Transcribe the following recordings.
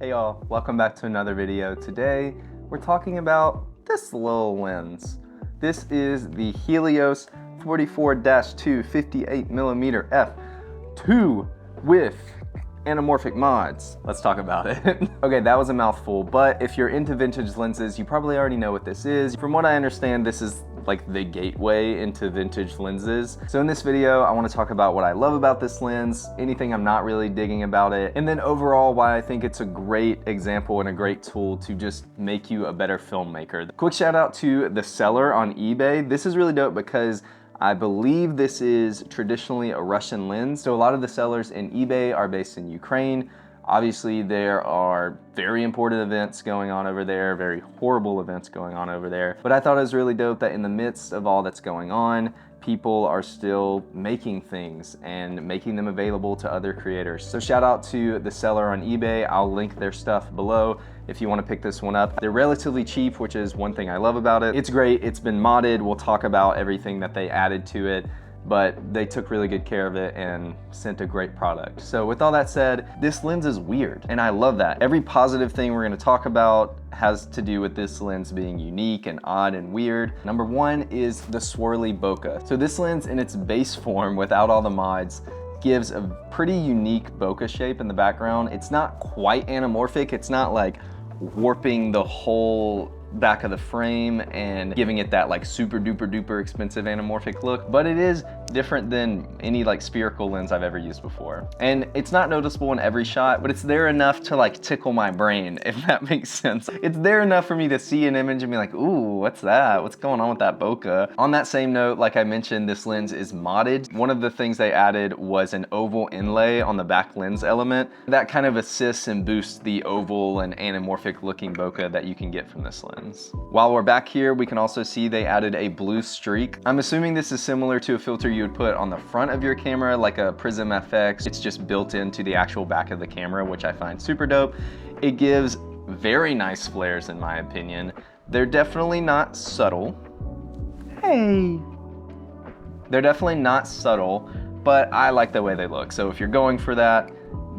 Hey y'all, welcome back to another video. Today, we're talking about this little lens. This is the Helios 44-2 58mm f2 with anamorphic mods. Let's talk about it. Okay, that was a mouthful, but if you're into vintage lenses, you probably already know what this is. From what I understand, this is like the gateway into vintage lenses. So in this video, I want to talk about what I love about this lens, anything I'm not really digging about it, and then overall why I think it's a great example and a great tool to just make you a better filmmaker. Quick shout out to the seller on eBay. This is really dope because I believe this is traditionally a Russian lens. So a lot of the sellers in eBay are based in Ukraine. Obviously, there are very important events going on over there, very horrible events going on over there. But I thought it was really dope that in the midst of all that's going on, people are still making things and making them available to other creators. So shout out to the seller on eBay. I'll link their stuff below if you want to pick this one up. They're relatively cheap, which is one thing I love about it. It's great, it's been modded. We'll talk about everything that they added to it, but they took really good care of it and sent a great product. So with all that said, this lens is weird, and I love that. Every positive thing we're gonna talk about has to do with this lens being unique and odd and weird. Number one is the swirly bokeh. So this lens in its base form, without all the mods, gives a pretty unique bokeh shape in the background. It's not quite anamorphic. It's not like warping the whole back of the frame and giving it that like super duper duper expensive anamorphic look, but it is different than any like spherical lens I've ever used before. And it's not noticeable in every shot, but it's there enough to like tickle my brain, if that makes sense. It's there enough for me to see an image and be like, ooh, what's that? What's going on with that bokeh? On that same note, like I mentioned, this lens is modded. One of the things they added was an oval inlay on the back lens element. That kind of assists and boosts the oval and anamorphic looking bokeh that you can get from this lens. While we're back here, we can also see they added a blue streak. I'm assuming this is similar to a filter you would put on the front of your camera, like a Prism FX. It's just built into the actual back of the camera, which I find super dope. It gives very nice flares in my opinion. They're definitely not subtle. Hey! They're definitely not subtle, but I like the way they look. So if you're going for that,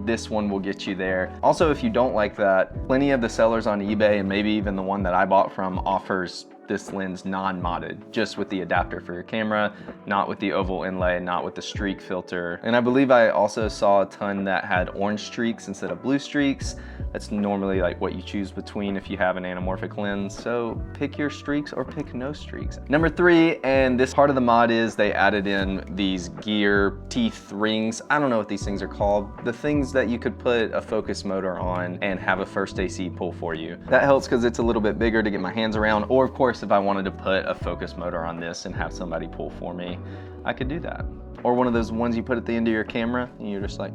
this one will get you there. Also, if you don't like that, plenty of the sellers on eBay, and maybe even the one that I bought from, offers this lens non-modded, just with the adapter for your camera, not with the oval inlay, not with the streak filter. And I believe I also saw a ton that had orange streaks instead of blue streaks. That's normally like what you choose between if you have an anamorphic lens. So pick your streaks or pick no streaks. Number three, and this part of the mod is they added in these gear teeth rings. I don't know what these things are called. The things that you could put a focus motor on and have a first AC pull for you. That helps because it's a little bit bigger to get my hands around, or of course if I wanted to put a focus motor on this and have somebody pull for me, I could do that. Or one of those ones you put at the end of your camera and you're just like,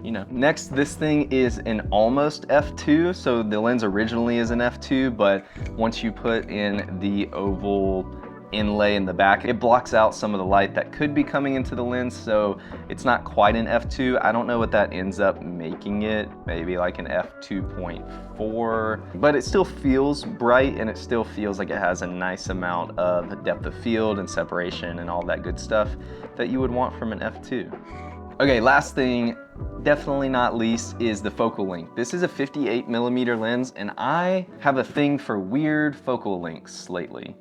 you know. Next, this thing is an almost f2. So the lens originally is an f2, but once you put in the oval inlay in the back, it blocks out some of the light that could be coming into the lens, so it's not quite an f2. I don't know what that ends up making it, maybe like an f2.4, but it still feels bright and it still feels like it has a nice amount of depth of field and separation and all that good stuff that you would want from an f2. Okay, last thing, definitely not least, is the focal length. This is a 58mm lens, and I have a thing for weird focal lengths lately.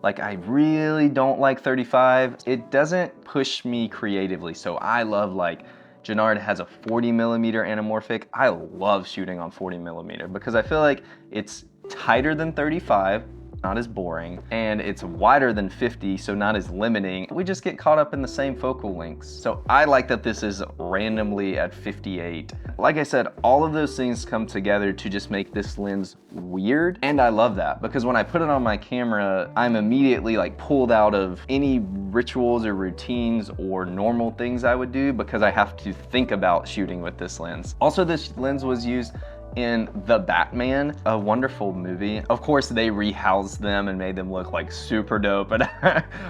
Like, I really don't like 35. It doesn't push me creatively. So I love, like, Jannard has a 40mm anamorphic. I love shooting on 40mm because I feel like it's tighter than 35, not as boring, and it's wider than 50, so not as limiting. We just get caught up in the same focal lengths. So I like that this is randomly at 58. Like I said, all of those things come together to just make this lens weird, and I love that because when I put it on my camera, I'm immediately like pulled out of any rituals or routines or normal things I would do because I have to think about shooting with this lens. Also, this lens was used in The Batman, a wonderful movie. Of course, they rehoused them and made them look like super dope, but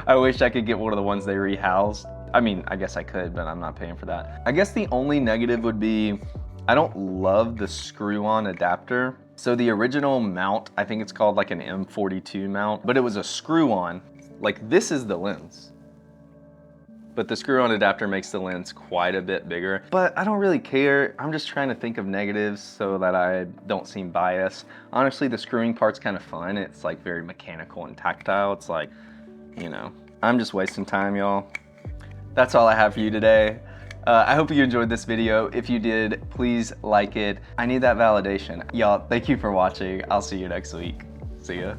I wish I could get one of the ones they rehoused. I mean, I guess I could, but I'm not paying for that. I guess the only negative would be, I don't love the screw-on adapter. So the original mount, I think it's called like an M42 mount, but it was a screw-on. Like, this is the lens. but the screw-on adapter makes the lens quite a bit bigger. But I don't really care. I'm just trying to think of negatives so that I don't seem biased. Honestly, the screwing part's kind of fun. It's like very mechanical and tactile. It's like, you know, I'm just wasting time, y'all. That's all I have for you today. I hope you enjoyed this video. If you did, please like it. I need that validation. Y'all, thank you for watching. I'll see you next week. See ya.